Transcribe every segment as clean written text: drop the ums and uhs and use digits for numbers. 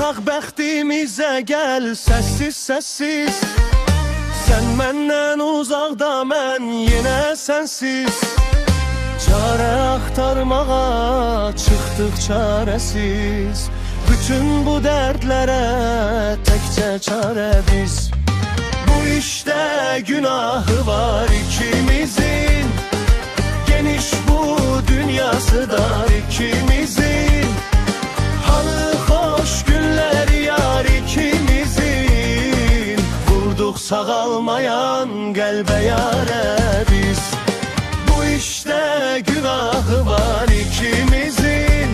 Baxaq bəxtimizə gəl səssiz səssiz. Sən məndən uzaqda, mən yenə sənsiz. Çarə axtarmağa çıxdıq çarəsiz. Bütün bu dərdlərə təkcə çarə biz. Bu işdə günahı var ikimizin. Geniş bu dünyası dar ikimizin. Hanı xoş günlər yar ikimizin. Vurduq sağalmayan qəlbə yarə biz. Bu işdə günahı var ikimizin.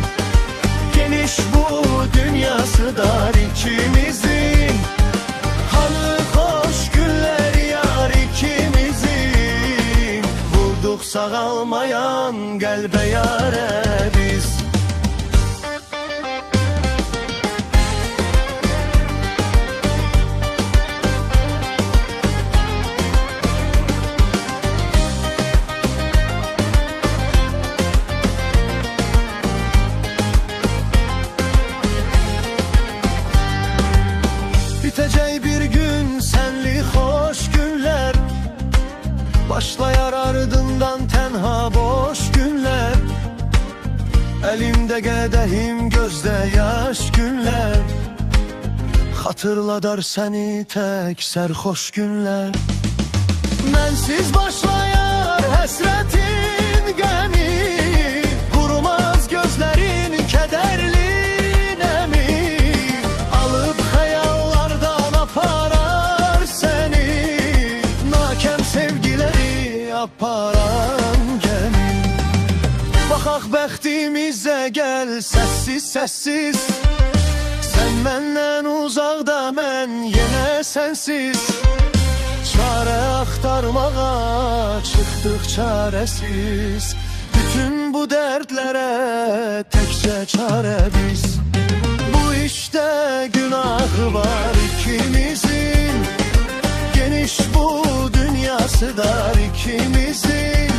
Geniş bu dünyası dar ikimizin. Hanı xoş günlər yar ikimizin. Vurduq sağalmayan qəlbə yarə biz. Bitecek bir gün senli hoş günler. Başlayar ardından tenha boş günler. Elimde qədəhim, gözde yaş günler. Hatırladar seni tek sərxoş günler. Mənsiz başlayar həsrətin qəmi. Qurumaz gözlərin kədərli. Aparan gəmi. Baxaq bəxtimizə gəl səssiz səssiz. Sən məndən uzaqda, mən yenə sənsiz. Çarə axtarmağa çıxdıq çarəsiz. Bütün bu dərdlərə təkcə çarə biz. Bu işdə günahı var ikimizin. Geniş bu dünyası dar ikimizin.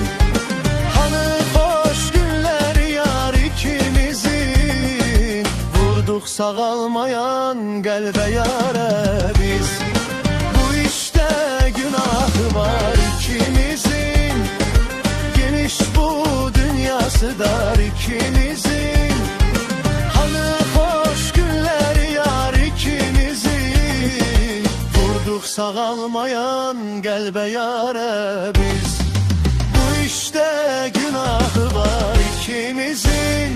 Hanı hoş günlər yar ikimizin. Vurduq sağalmayan qəlbə yarə biz. Bu işdə günahı var ikimizin. Geniş bu dünyası dar ikimizin. Hanı hoş günlər yar ikimizin. Vurduq sağalmayan qəlbə yarə biz. Bu işdə günahı var ikimizin.